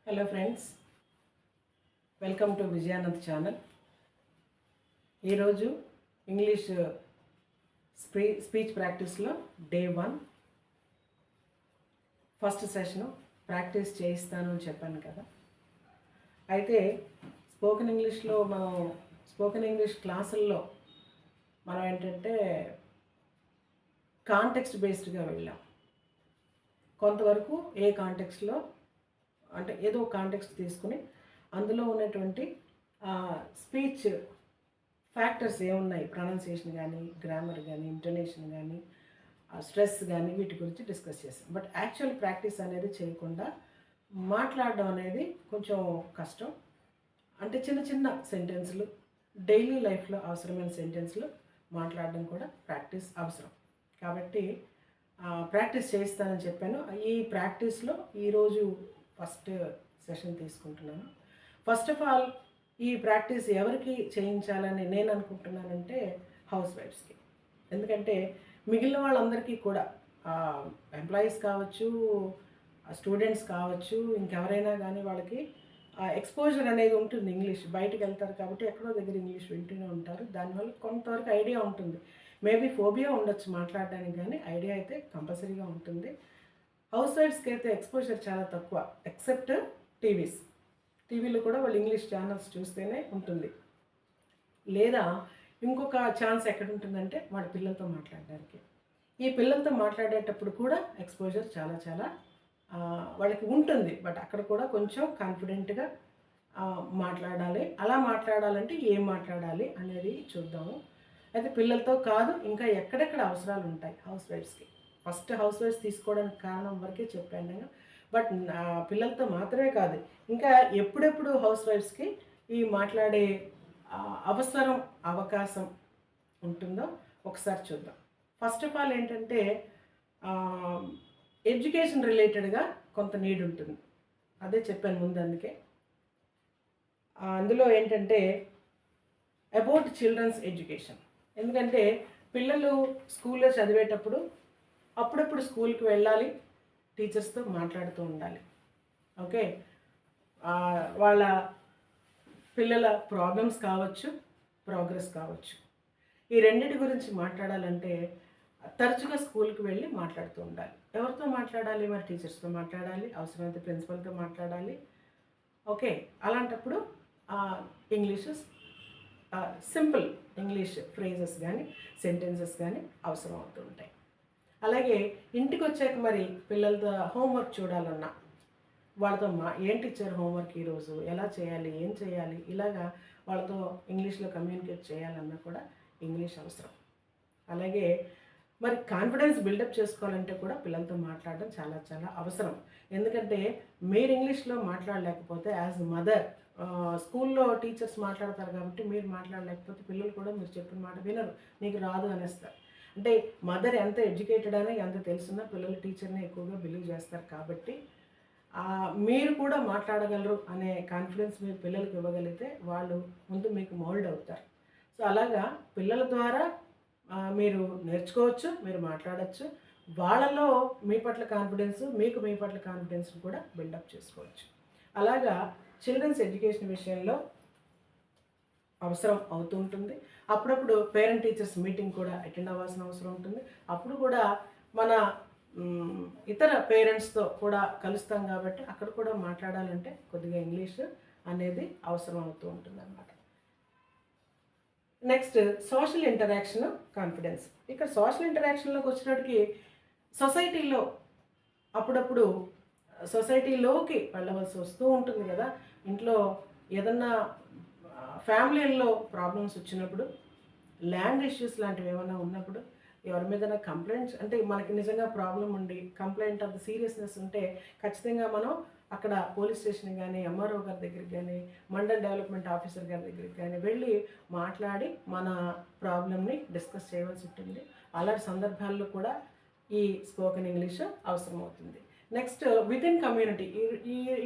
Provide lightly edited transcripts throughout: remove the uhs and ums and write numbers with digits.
Hello friends, welcome to Vijayanand channel. ఈరోజు English speech ప్రాక్టీస్లో day 1 first session practice చేయిస్తాను అని చెప్పాను కదా. అయితే స్పోకెన్ ఇంగ్లీష్ క్లాసుల్లో మనం ఏంటంటే కాంటెక్స్ట్ బేస్డ్గా వెళ్ళాం. కొంతవరకు ఏ కాంటెక్స్ట్లో అంటే ఏదో కాంటెక్స్ట్ తీసుకుని అందులో ఉన్నటువంటి స్పీచ్ ఫ్యాక్టర్స్ ఏమున్నాయి, ప్రొనౌన్సియేషన్ కానీ, గ్రామర్ కానీ, ఇంటోనేషన్ కానీ, స్ట్రెస్ కానీ, వీటి గురించి డిస్కస్ చేస్తాం. బట్ యాక్చువల్ ప్రాక్టీస్ అనేది చేయకుండా మాట్లాడడం అనేది కొంచెం కష్టం. అంటే చిన్న చిన్న సెంటెన్స్లు, డైలీ లైఫ్లో అవసరమైన సెంటెన్స్లు మాట్లాడడం కూడా ప్రాక్టీస్ అవసరం. కాబట్టి ప్రాక్టీస్ చేయిస్తానని చెప్పాను. ఈ ప్రాక్టీస్లో ఈరోజు ఫస్ట్ సెషన్ తీసుకుంటున్నాను. ఫస్ట్ ఆఫ్ ఆల్ ఈ ప్రాక్టీస్ ఎవరికి చేయించాలని నేను అనుకుంటున్నానంటే హౌస్ వైఫ్స్కి. ఎందుకంటే మిగిలిన వాళ్ళందరికీ కూడా ఎంప్లాయీస్ కావచ్చు, స్టూడెంట్స్ కావచ్చు, ఇంకెవరైనా కానీ వాళ్ళకి ఎక్స్పోజర్ అనేది ఉంటుంది. ఇంగ్లీష్ బయటకు వెళ్తారు కాబట్టి ఎక్కడో దగ్గర ఇంగ్లీష్ వింటూనే ఉంటారు. దానివల్ల కొంతవరకు ఐడియా ఉంటుంది. మేబీ ఫోబియా ఉండొచ్చు మాట్లాడడానికి, కానీ ఐడియా అయితే కంపల్సరీగా ఉంటుంది. హౌస్ వైఫ్స్కి అయితే ఎక్స్పోజర్ చాలా తక్కువ, ఎక్సెప్ట్ టీవీలో కూడా వాళ్ళు ఇంగ్లీష్ ఛానల్స్ చూస్తేనే ఉంటుంది. లేదా ఇంకొక ఛాన్స్ ఎక్కడ ఉంటుందంటే వాళ్ళ పిల్లలతో మాట్లాడడానికి. ఈ పిల్లలతో మాట్లాడేటప్పుడు కూడా ఎక్స్పోజర్ చాలా చాలా వాళ్ళకి ఉంటుంది. బట్ అక్కడ కూడా కొంచెం కాన్ఫిడెంట్గా మాట్లాడాలి. అలా మాట్లాడాలంటే ఏం మాట్లాడాలి అనేది చూద్దాము. అయితే పిల్లలతో కాదు, ఇంకా ఎక్కడెక్కడ అవసరాలు ఉంటాయి హౌస్ వైఫ్స్కి. ఫస్ట్ హౌస్ వైఫ్స్ తీసుకోవడానికి కారణం వరకే చెప్పాను నేను. బట్ పిల్లలతో మాత్రమే కాదు, ఇంకా ఎప్పుడెప్పుడు హౌస్ వైఫ్స్కి ఈ మాట్లాడే అవకాశం ఉంటుందో ఒకసారి చూద్దాం. ఫస్ట్ ఆఫ్ ఆల్ ఏంటంటే ఎడ్యుకేషన్ రిలేటెడ్గా కొంత నీడ్ ఉంటుంది. అదే చెప్పాను ముందు. అందుకే అందులో ఏంటంటే అబౌట్ చిల్డ్రన్స్ ఎడ్యుకేషన్. ఎందుకంటే పిల్లలు స్కూల్లో చదివేటప్పుడు అప్పుడప్పుడు స్కూల్కి వెళ్ళాలి, టీచర్స్తో మాట్లాడుతూ ఉండాలి. ఓకే, వాళ్ళ పిల్లల ప్రాబ్లమ్స్ కావచ్చు, ప్రోగ్రెస్ కావచ్చు, ఈ రెండింటి గురించి మాట్లాడాలంటే తరచుగా స్కూల్కి వెళ్ళి మాట్లాడుతూ ఉండాలి. ఎవరితో మాట్లాడాలి? మరి టీచర్స్తో మాట్లాడాలి, అవసరమైతే ప్రిన్సిపల్తో మాట్లాడాలి. ఓకే, అలాంటప్పుడు ఇంగ్లీష్ సింపుల్ ఇంగ్లీష్ ఫ్రేజెస్ కానీ, సెంటెన్సెస్ కానీ అవసరం అవుతూ ఉంటాయి. అలాగే ఇంటికి వచ్చాక మరి పిల్లలతో హోంవర్క్ చూడాలన్నా వాళ్ళతో ఏం టీచర్ హోంవర్క్ ఈరోజు ఎలా చేయాలి, ఏం చేయాలి, ఇలాగా వాళ్ళతో ఇంగ్లీష్లో కమ్యూనికేట్ చేయాలన్నా కూడా ఇంగ్లీష్ అవసరం. అలాగే మరి కాన్ఫిడెన్స్ బిల్డప్ చేసుకోవాలంటే కూడా పిల్లలతో మాట్లాడడం చాలా చాలా అవసరం. ఎందుకంటే మీరు ఇంగ్లీష్లో మాట్లాడలేకపోతే యాజ్ మదర్, స్కూల్లో టీచర్స్ మాట్లాడతారు కాబట్టి మీరు మాట్లాడలేకపోతే పిల్లలు కూడా మీరు చెప్పిన మాట వినరు, నీకు రాదు అనేస్తారు. అంటే మదర్ ఎంత ఎడ్యుకేటెడ్ అని ఎంత తెలుసున్నా పిల్లలు టీచర్ని ఎక్కువగా బిలీవ్ చేస్తారు. కాబట్టి మీరు కూడా మాట్లాడగలరు అనే కాన్ఫిడెన్స్ మీరు పిల్లలకు ఇవ్వగలిగితే వాళ్ళు ముందు మీకు మౌల్డ్ అవుతారు. సో అలాగా పిల్లల ద్వారా మీరు నేర్చుకోవచ్చు, మీరు మాట్లాడచ్చు. వాళ్ళలో మీ పట్ల కాన్ఫిడెన్స్, మీకు మీ పట్ల కాన్ఫిడెన్స్ కూడా బిల్డప్ చేసుకోవచ్చు. అలాగా చిల్డ్రన్స్ ఎడ్యుకేషన్ విషయంలో అవసరం అవుతూ ఉంటుంది. అప్పుడప్పుడు పేరెంట్ టీచర్స్ మీటింగ్ కూడా అటెండ్ అవ్వాల్సిన అవసరం ఉంటుంది. అప్పుడు కూడా మన ఇతర పేరెంట్స్తో కూడా కలుస్తాం కాబట్టి అక్కడ కూడా మాట్లాడాలంటే కొద్దిగా ఇంగ్లీష్ అనేది అవసరం అవుతూ ఉంటుంది అన్నమాట. Next social interaction, confidence. ఇక్కడ సోషల్ ఇంటరాక్షన్లోకి వచ్చినప్పటికి సొసైటీలో అప్పుడప్పుడు సొసైటీలోకి వెళ్ళవలసి వస్తూ ఉంటుంది కదా. ఇంట్లో ఏదన్నా ఫ్యామిలీల్లో ప్రాబ్లమ్స్ వచ్చినప్పుడు, ల్యాండ్ ఇష్యూస్ లాంటివి ఏమైనా ఉన్నప్పుడు, ఎవరి మీద కంప్లైంట్స్ అంటే మనకి నిజంగా ప్రాబ్లం ఉండి కంప్లైంట్ ఆఫ్ ద సీరియస్నెస్ ఉంటే ఖచ్చితంగా మనం అక్కడ పోలీస్ స్టేషన్ కానీ, ఎంఆర్ఓ గారి దగ్గరికి కానీ, మండల్ డెవలప్మెంట్ ఆఫీసర్ గారి దగ్గరికి కానీ వెళ్ళి మాట్లాడి మన ప్రాబ్లమ్ని డిస్కస్ చేయవలసి ఉంటుంది. అలాంటి సందర్భాల్లో కూడా ఈ స్పోకెన్ ఇంగ్లీష్ అవసరం అవుతుంది. Next with in community.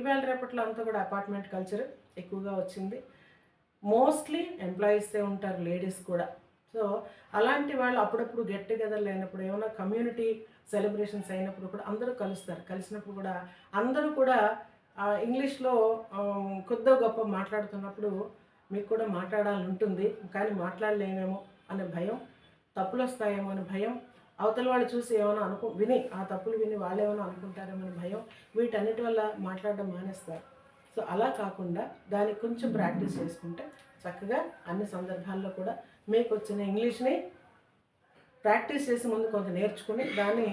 ఇవాళ రేపట్లో అంతా కూడా అపార్ట్మెంట్ కల్చర్ ఎక్కువగా వచ్చింది. మోస్ట్లీ ఎంప్లాయీసే ఉంటారు, లేడీస్ కూడా. సో అలాంటి వాళ్ళు అప్పుడప్పుడు గెట్ టుగెదర్లు అయినప్పుడు, ఏమైనా కమ్యూనిటీ సెలబ్రేషన్స్ అయినప్పుడు కూడా అందరూ కలుస్తారు. కలిసినప్పుడు కూడా అందరూ కూడా ఇంగ్లీష్లో కొద్దో గొప్ప మాట్లాడుతున్నప్పుడు మీకు కూడా మాట్లాడాలని ఉంటుంది, కానీ మాట్లాడలేమేమో అనే భయం, తప్పులు వస్తాయేమో అనే భయం, అవతల వాళ్ళు చూసి ఏమైనా విని ఆ తప్పులు విని వాళ్ళు ఏమైనా అనుకుంటారేమో అనే భయం, వీటన్నిటి వల్ల మాట్లాడడం మానేస్తారు. సో అలా కాకుండా దానికి కొంచెం ప్రాక్టీస్ చేసుకుంటే చక్కగా అన్ని సందర్భాల్లో కూడా మీకు వచ్చిన ఇంగ్లీష్ని ప్రాక్టీస్ చేసి ముందు కొంత నేర్చుకుని దాన్ని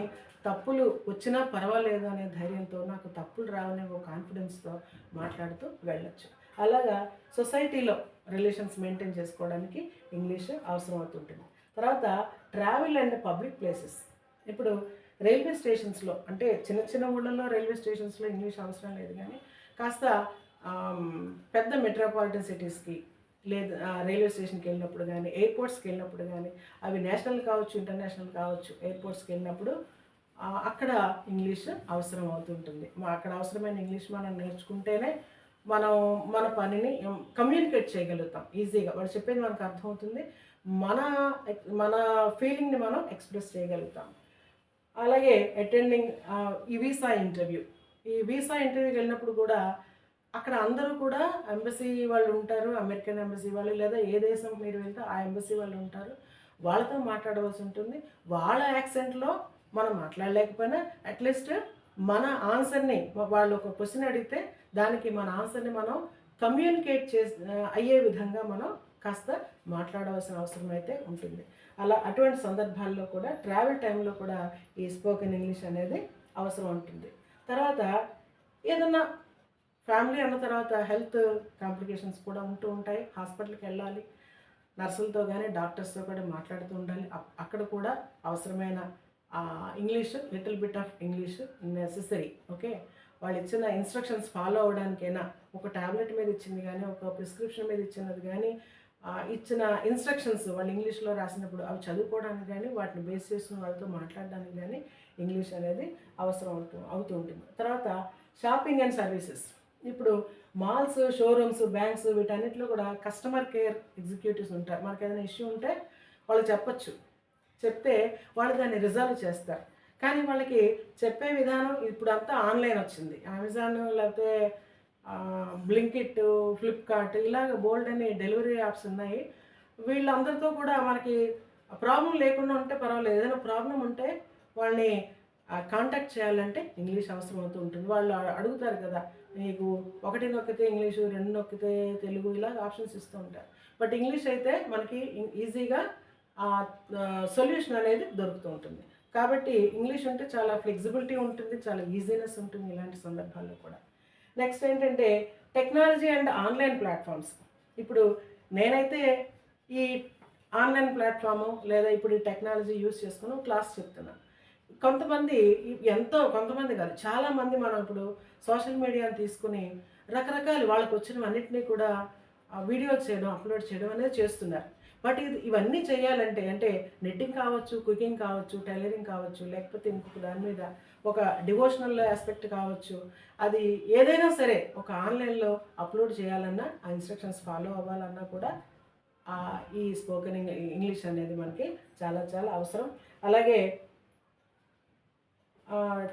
తప్పులు వచ్చినా పర్వాలేదు అనే ధైర్యంతో, నాకు తప్పులు రావనే ఒక కాన్ఫిడెన్స్తో మాట్లాడుతూ వెళ్ళొచ్చు. అలాగా సొసైటీలో రిలేషన్స్ మెయింటైన్ చేసుకోవడానికి ఇంగ్లీష్ అవసరం అవుతుంటుంది. తర్వాత ట్రావెల్ అండ్ పబ్లిక్ ప్లేసెస్. ఇప్పుడు రైల్వే స్టేషన్స్లో, అంటే చిన్న చిన్న ఊళ్ళల్లో రైల్వే స్టేషన్స్లో ఇంగ్లీష్ అవసరం లేదు, కానీ కాస్త పెద్ద మెట్రోపాలిటన్ సిటీస్కి లేదు రైల్వే స్టేషన్కి వెళ్ళినప్పుడు కానీ, ఎయిర్పోర్ట్స్కి వెళ్ళినప్పుడు కానీ, అవి నేషనల్ కావచ్చు ఇంటర్నేషనల్ కావచ్చు, ఎయిర్పోర్ట్స్కి వెళ్ళినప్పుడు అక్కడ ఇంగ్లీష్ అవసరం అవుతుంటుంది. అక్కడ అవసరమైన ఇంగ్లీష్ మనం నేర్చుకుంటేనే మనం మన పనిని కమ్యూనికేట్ చేయగలుగుతాం ఈజీగా. వాళ్ళు చెప్పేది మనకు అర్థమవుతుంది, మన మన ఫీలింగ్ని మనం ఎక్స్ప్రెస్ చేయగలుగుతాం. అలాగే అటెండింగ్ ఈ వీసా ఇంటర్వ్యూకి వెళ్ళినప్పుడు కూడా అక్కడ అందరూ కూడా ఎంబసీ వాళ్ళు ఉంటారు, అమెరికన్ ఎంబసీ వాళ్ళు, లేదా ఏ దేశం మీరు వెళ్తే ఆ ఎంబసీ వాళ్ళు ఉంటారు. వాళ్ళతో మాట్లాడవలసి ఉంటుంది. వాళ్ళ యాక్సెంట్లో మనం మాట్లాడలేకపోయినా అట్లీస్ట్ మన ఆన్సర్ని, వాళ్ళు ఒక క్వశ్చన్ అడిగితే దానికి మన ఆన్సర్ని మనం కమ్యూనికేట్ అయ్యే విధంగా మనం కాస్త మాట్లాడవలసిన అవసరం అయితే ఉంటుంది. అటువంటి సందర్భాల్లో కూడా ట్రావెల్ టైంలో కూడా ఈ స్పోకెన్ ఇంగ్లీష్ అనేది అవసరం ఉంటుంది. తర్వాత ఏదన్నా ఫ్యామిలీ అన్న తర్వాత హెల్త్ కాంప్లికేషన్స్ కూడా ఉంటూ ఉంటాయి. హాస్పిటల్కి వెళ్ళాలి, నర్సులతో కానీ డాక్టర్స్తో కూడా మాట్లాడుతూ ఉండాలి. అక్కడ కూడా అవసరమైన English, little bit of English necessary. Okay, వాళ్ళు ఇచ్చిన ఇన్స్ట్రక్షన్స్ ఫాలో అవ్వడానికైనా, ఒక ట్యాబ్లెట్ మీద ఇచ్చింది కానీ, ఒక ప్రిస్క్రిప్షన్ మీద ఇచ్చినది కానీ, ఇచ్చిన ఇన్స్ట్రక్షన్స్ వాళ్ళు ఇంగ్లీష్లో రాసినప్పుడు అవి చదువుకోవడానికి కానీ, వాటిని బేస్ చేసుకుని వాళ్ళతో మాట్లాడడానికి కానీ ఇంగ్లీష్ అనేది అవసరం అవుతూ ఉంటుంది. తర్వాత షాపింగ్ అండ్ సర్వీసెస్. ఇప్పుడు మాల్స్, షోరూమ్స్, బ్యాంక్స్ వీటన్నిటిలో కూడా కస్టమర్ కేర్ ఎగ్జిక్యూటివ్స్ ఉంటారు. మనకు ఏదైనా ఇష్యూ ఉంటే వాళ్ళు చెప్తే వాళ్ళు దాన్ని రిజాల్వ్ చేస్తారు. కానీ వాళ్ళకి చెప్పే విధానం ఇప్పుడు అంతా ఆన్లైన్ వచ్చింది. అమెజాన్, లేకపోతే బ్లింకిట్, ఫ్లిప్కార్ట్, ఇలాగ బోల్డ్ అని డెలివరీ యాప్స్ ఉన్నాయి. వీళ్ళందరితో కూడా మనకి ప్రాబ్లం లేకుండా ఉంటే పర్వాలేదు. ఏదైనా ప్రాబ్లం ఉంటే వాళ్ళని కాంటాక్ట్ చేయాలంటే ఇంగ్లీష్ అవసరం అవుతూ ఉంటుంది. వాళ్ళు అడుగుతారు కదా, మీకు 1 నొక్కితే ఇంగ్లీషు, 2 నొక్కితే తెలుగు, ఇలా ఆప్షన్స్ ఇస్తూ ఉంటారు. బట్ ఇంగ్లీష్ అయితే మనకి ఈజీగా సొల్యూషన్ అనేది దొరుకుతూ ఉంటుంది. కాబట్టి ఇంగ్లీష్ అంటే చాలా ఫ్లెక్సిబిలిటీ ఉంటుంది, చాలా ఈజీనెస్ ఉంటుంది ఇలాంటి సందర్భాల్లో కూడా. నెక్స్ట్ ఏంటంటే టెక్నాలజీ అండ్ ఆన్లైన్ ప్లాట్ఫామ్స్. ఇప్పుడు నేనైతే ఈ ఆన్లైన్ ప్లాట్ఫాము లేదా ఇప్పుడు ఈ టెక్నాలజీ యూస్ చేసుకుని క్లాస్ చెప్తున్నాను. కొంతమంది కాదు, చాలామంది మనం ఇప్పుడు సోషల్ మీడియాని తీసుకుని రకరకాల వాళ్ళకు వచ్చినవన్నింటినీ కూడా వీడియోస్ చేయడం, అప్లోడ్ చేయడం అనేది చేస్తున్నారు. బట్ ఇవన్నీ చేయాలంటే, అంటే నెట్టింగ్ కావచ్చు, కుకింగ్ కావచ్చు, టైలరింగ్ కావచ్చు, లేకపోతే ఇంకొక దాని మీద ఒక డివోషనల్ ఆస్పెక్ట్ కావచ్చు, అది ఏదైనా సరే ఒక ఆన్లైన్లో అప్లోడ్ చేయాలన్నా, ఆ ఇన్స్ట్రక్షన్స్ ఫాలో అవ్వాలన్నా కూడా ఈ స్పోకెన్ ఇంగ్లీష్ అనేది మనకి చాలా చాలా అవసరం. అలాగే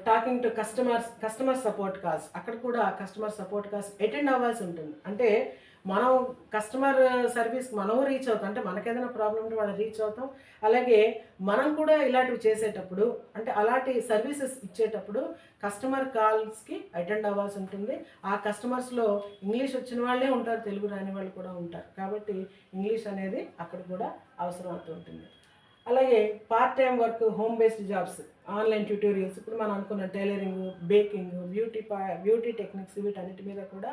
talking to customer support calls, అక్కడ కూడా కస్టమర్ సపోర్ట్ కాల్స్ అటెండ్ అవ్వాల్సి ఉంటుంది. అంటే మనం కస్టమర్ సర్వీస్ మనము రీచ్ అవుతాం, అంటే మనకేదైనా ప్రాబ్లం ఉంటే వాళ్ళు రీచ్ అవుతాం. అలాగే మనం కూడా ఇలాంటివి చేసేటప్పుడు, అంటే అలాంటి సర్వీసెస్ ఇచ్చేటప్పుడు కస్టమర్ కాల్స్కి అటెండ్ అవ్వాల్సి ఉంటుంది. ఆ కస్టమర్స్లో ఇంగ్లీష్ వచ్చిన వాళ్ళే ఉంటారు, తెలుగు రాని వాళ్ళు కూడా ఉంటారు. కాబట్టి ఇంగ్లీష్ అనేది అక్కడ కూడా అవసరం అవుతూ ఉంటుంది. అలాగే part time work, home based jobs, online tutorials, ఇప్పుడు మనం అనుకున్న టైలరింగ్, బేకింగ్, బ్యూటీ టెక్నిక్స్, వీటన్నిటి మీద కూడా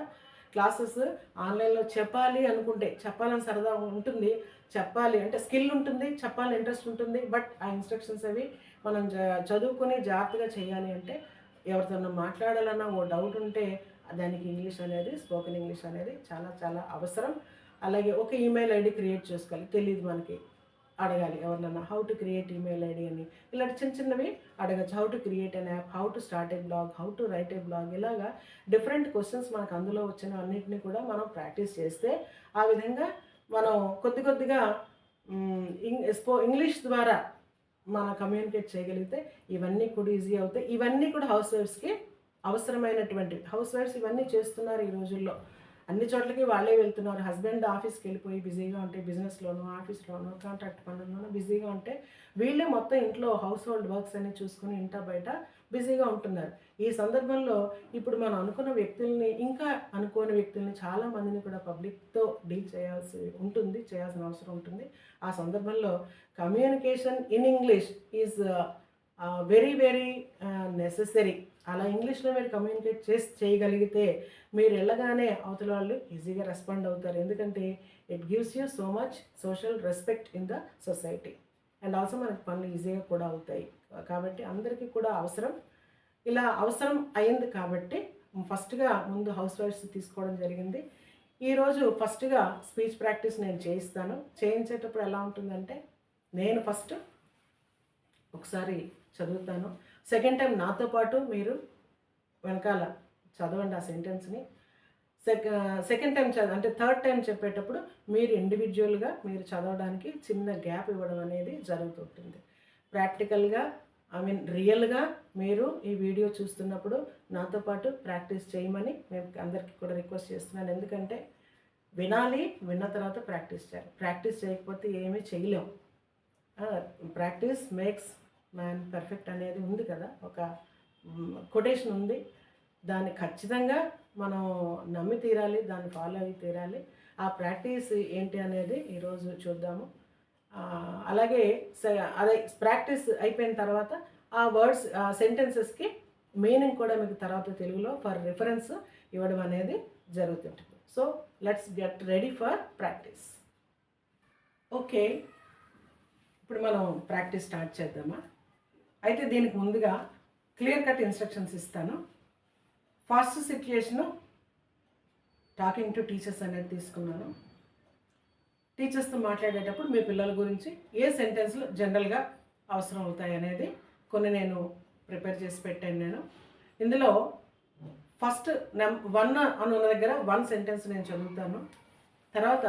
క్లాసెస్ ఆన్లైన్లో చెప్పాలని సరదా ఉంటుంది, చెప్పాలి అంటే స్కిల్ ఉంటుంది, చెప్పాలని ఇంట్రెస్ట్ ఉంటుంది. బట్ ఆ ఇన్స్ట్రక్షన్స్ అవి మనం చదువుకొని జాగ్రత్తగా చేయాలి. అంటే ఎవరితోనో మాట్లాడాలన్నా ఓ డౌట్ ఉంటే దానికి ఇంగ్లీష్ అనేది, స్పోకెన్ ఇంగ్లీష్ అనేది చాలా చాలా అవసరం. అలాగే ఒక ఈమెయిల్ ఐడి క్రియేట్ చేసుకోవాలి, తెలియదు మనకి, అడగాలి ఎవరినన్నా, how to create email ID అని, ఇలాంటి చిన్నవి అడగచ్చు. How to create an app, how to start A blog, how to right A blog, ఇలాగా డిఫరెంట్ క్వశ్చన్స్ మనకు అందులో వచ్చిన అన్నింటినీ కూడా మనం ప్రాక్టీస్ చేస్తే ఆ విధంగా మనం కొద్దిగా ఇంగ్లీష్ ద్వారా మనం కమ్యూనికేట్ చేయగలిగితే ఇవన్నీ కూడా ఈజీ అవుతాయి. ఇవన్నీ కూడా హౌస్ వైఫ్స్కి అవసరమైనటువంటి హౌస్ వైఫ్స్ ఇవన్నీ చేస్తున్నారు ఈ రోజుల్లో. అన్ని చోట్లకి వాళ్ళే వెళ్తున్నారు. హస్బెండ్ ఆఫీస్కి వెళ్ళిపోయి బిజీగా ఉంటే, బిజినెస్లోనూ ఆఫీస్లోనూ కాంట్రాక్ట్ పనుల్లోనూ బిజీగా ఉంటే, వీళ్ళే మొత్తం ఇంట్లో హౌస్ హోల్డ్ వర్క్స్ అన్ని చూసుకుని ఇంట బయట బిజీగా ఉంటున్నారు. ఈ సందర్భంలో ఇప్పుడు మనం అనుకున్న వ్యక్తుల్ని, ఇంకా అనుకోని వ్యక్తుల్ని, చాలామందిని కూడా పబ్లిక్తో డీల్ చేయాల్సిన అవసరం ఉంటుంది. ఆ సందర్భంలో communication in English is very very necessary. అలా ఇంగ్లీష్లో మీరు కమ్యూనికేట్ చేయగలిగితే మీరు వెళ్ళగానే అవతల వాళ్ళు ఈజీగా రెస్పాండ్ అవుతారు. ఎందుకంటే it gives you so much social respect in the society. And also మనకి పనులు ఈజీగా కూడా అవుతాయి. కాబట్టి అందరికీ కూడా అవసరం. ఇలా అవసరం అయింది కాబట్టి ఫస్ట్గా ముందు హౌస్ వైఫ్స్ తీసుకోవడం జరిగింది. ఈరోజు ఫస్ట్గా స్పీచ్ ప్రాక్టీస్ నేను చేయిస్తాను. చేయించేటప్పుడు ఎలా ఉంటుందంటే, నేను ఫస్ట్ ఒకసారి చదువుతాను. సెకండ్ టైం నాతో పాటు మీరు వెనకాల చదవండి ఆ సెంటెన్స్ని. సెకండ్ టైం అంటే థర్డ్ టైం చెప్పేటప్పుడు మీరు ఇండివిజువల్గా మీరు చదవడానికి చిన్న గ్యాప్ ఇవ్వడం అనేది జరుగుతుంటుంది. ప్రాక్టికల్గా రియల్గా మీరు ఈ వీడియో చూస్తున్నప్పుడు నాతో పాటు ప్రాక్టీస్ చేయమని మేము అందరికీ కూడా రిక్వెస్ట్ చేస్తున్నాను. ఎందుకంటే వినాలి, విన్న తర్వాత ప్రాక్టీస్ చేయాలి. ప్రాక్టీస్ చేయకపోతే ఏమీ చేయలేము. ప్రాక్టీస్ మేక్స్ మ్యాన్ పర్ఫెక్ట్ అనేది ఉంది కదా, ఒక కొటేషన్ ఉంది. దాన్ని ఖచ్చితంగా మనం నమ్మి తీరాలి, దాన్ని ఫాలో అయ్యి తీరాలి. ఆ ప్రాక్టీస్ ఏంటి అనేది ఈరోజు చూద్దాము. అలాగే అదే ప్రాక్టీస్ అయిపోయిన తర్వాత ఆ వర్డ్స్, ఆ సెంటెన్సెస్కి మీనింగ్ కూడా మీకు తర్వాత తెలుగులో ఫర్ రిఫరెన్స్ ఇవ్వడం అనేది జరుగుతుంటుంది. So let's get ready for practice. Okay, ఇప్పుడు మనం ప్రాక్టీస్ స్టార్ట్ చేద్దామా? అయితే దీనికి ముందుగా క్లియర్ కట్ ఇన్స్ట్రక్షన్స్ ఇస్తాను. First situation talking to teachers అనేది తీసుకున్నాను. టీచర్స్తో మాట్లాడేటప్పుడు మీ పిల్లల గురించి ఏ సెంటెన్స్లు జనరల్గా అవసరం అవుతాయి అనేది కొన్ని నేను ప్రిపేర్ చేసి పెట్టాను. ఇందులో ఫస్ట్ 1 అన్న దగ్గర 1 సెంటెన్స్ నేను చదువుతాను. తర్వాత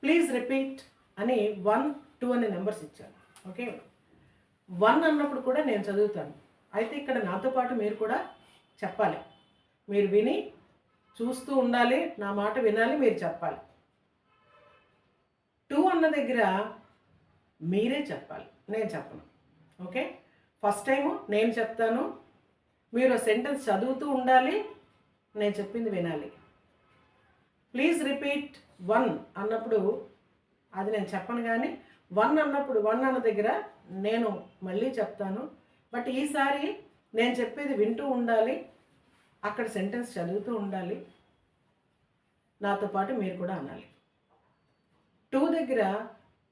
ప్లీజ్ రిపీట్ అని 1, 2 అనే నెంబర్స్ ఇచ్చాను. ఓకే, 1 అన్నప్పుడు కూడా నేను చదువుతాను. అయితే ఇక్కడ నాతో పాటు మీరు కూడా చెప్పాలి. మీరు విని చూస్తూ ఉండాలి, నా మాట వినాలి, మీరు చెప్పాలి. 2 అన్న దగ్గర మీరే చెప్పాలి, నేను చెప్పను. ఓకే, ఫస్ట్ టైము నేను చెప్తాను, మీరు సెంటెన్స్ చదువుతూ ఉండాలి, నేను చెప్పింది వినాలి. ప్లీజ్ రిపీట్ 1 అన్నప్పుడు అది నేను చెప్పను, కానీ 1 అన్నప్పుడు 1 అన్న దగ్గర నేను మళ్ళీ చెప్తాను. బట్ ఈసారి నేను చెప్పేది వింటూ ఉండాలి, అక్కడ సెంటెన్స్ చదువుతూ ఉండాలి, నాతో పాటు మీరు కూడా అనాలి. 2 దగ్గర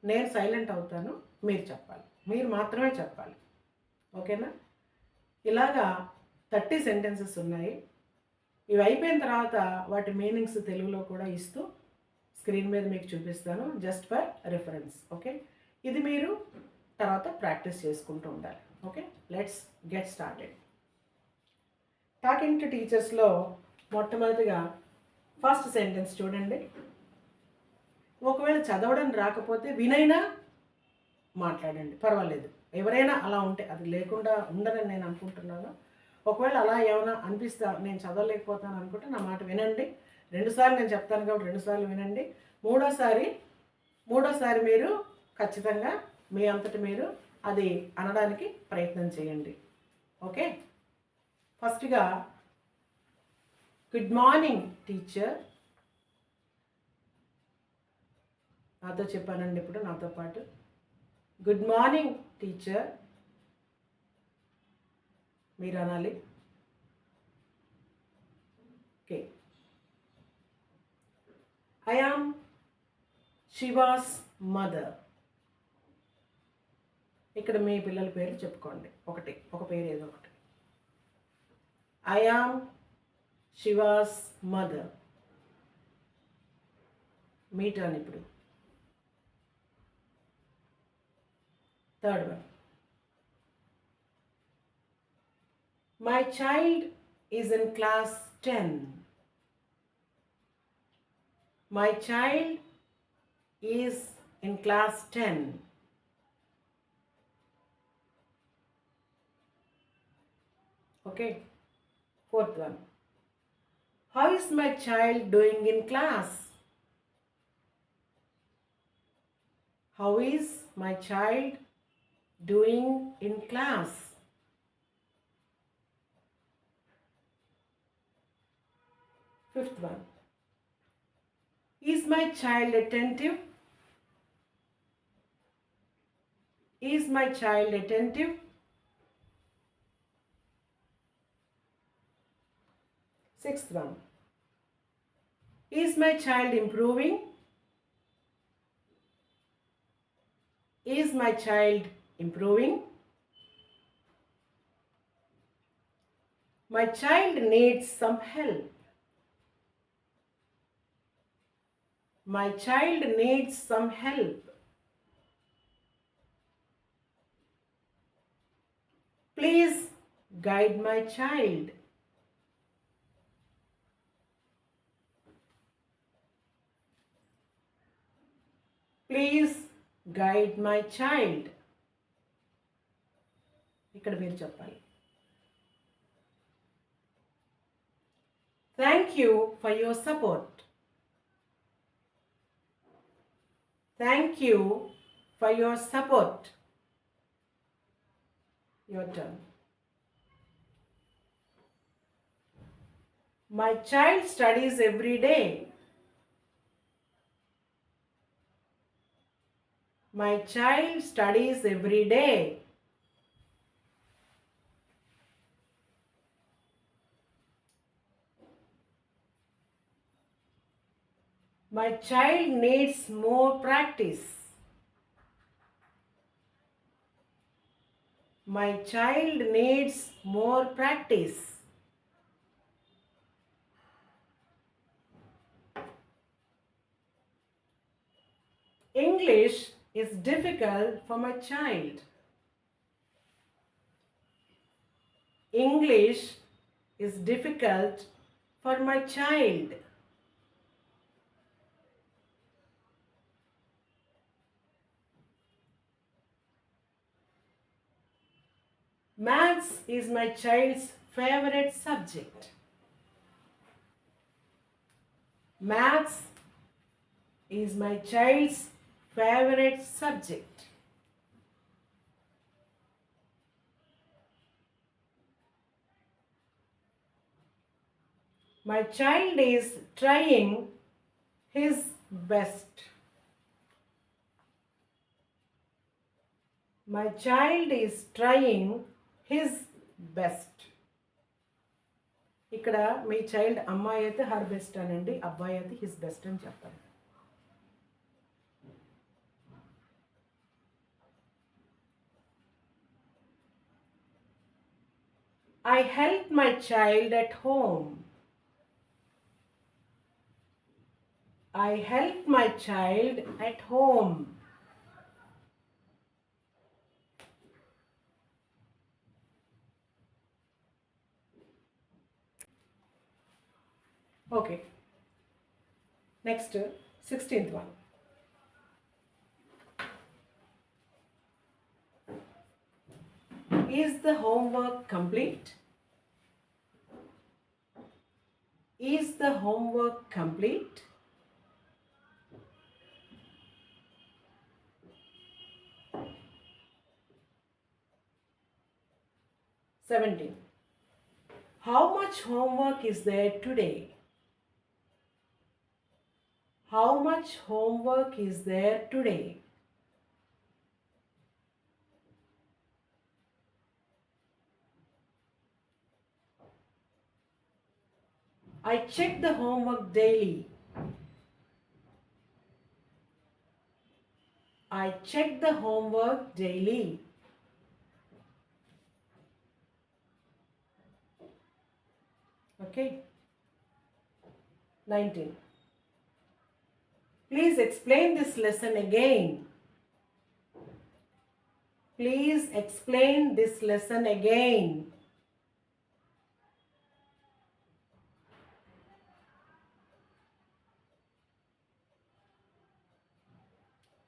నేను సైలెంట్ అవుతాను, మీరు చెప్పాలి, మీరు మాత్రమే చెప్పాలి. ఓకేనా? ఇలాగా 30 సెంటెన్సెస్ ఉన్నాయి. ఇవి అయిపోయిన తర్వాత వాటి మీనింగ్స్ తెలుగులో కూడా ఇస్తూ స్క్రీన్ మీద మీకు చూపిస్తాను, జస్ట్ ఫర్ రిఫరెన్స్. ఓకే, ఇది మీరు తర్వాత ప్రాక్టీస్ చేసుకుంటూ ఉండాలి. Okay, let's get started. Talking to టీచర్స్లో మొట్టమొదటిగా ఫస్ట్ సెంటెన్స్ చూడండి. ఒకవేళ చదవడం రాకపోతే వినైనా మాట్లాడండి, పర్వాలేదు. ఎవరైనా అలా ఉంటే, అది లేకుండా ఉండదని నేను అనుకుంటున్నాను. ఒకవేళ అలా ఏమైనా అనిపిస్తా నేను చదవలేకపోతాను అనుకుంటే నా మాట వినండి. 2 సార్లు నేను చెప్తాను కాబట్టి 2 సార్లు వినండి. మూడోసారి మీరు ఖచ్చితంగా మీ అంతటి మీరు అది అనడానికి ప్రయత్నం చేయండి. ఓకే, ఫస్ట్గా గుడ్ మార్నింగ్ టీచర్. నాతో చెప్పానండి ఇప్పుడు నాతో పాటు. గుడ్ మార్నింగ్ టీచర్ మీరు అనాలి. Okay, I am Shiva's mother. ఇక్కడ మీ పిల్లల పేరు చెప్పుకోండి, ఒక పేరు ఏదో ఒకటి. I am Shiva's mother. మీ టర్న్ ఇప్పుడు. Third one. My child is in class 10. My child is in class 10. Okay. Fourth one. How is my child doing in class? How is my child doing in class? Fifth one. Is my child attentive? Is my child attentive? Sixth one. Is my child improving? Is my child improving? My child needs some help. My child needs some help. Please guide my child. Please guide my child. ఇక్కడ మీరు చెప్పాలి. Thank you for your support. Thank you for your support. Your turn. My child studies every day. My child studies every day. My child needs more practice. My child needs more practice. English is difficult for my child. English is difficult for my child. Maths is my child's favorite subject. Maths is my child's favorite subject. My child is trying his best. My child is trying his best. ఇక్కడ మీ child అమ్మాయి అయితే her best అనండి, అబ్బాయి అయితే his best అని చెప్పాలి. I help my child at home. I help my child at home. Okay. Next, 16th one. Is the homework complete? Is the homework complete? Seventeen. How much homework is there today? How much homework is there today? I check the homework daily. I check the homework daily. Okay. 19. Please explain this lesson again. Please explain this lesson again.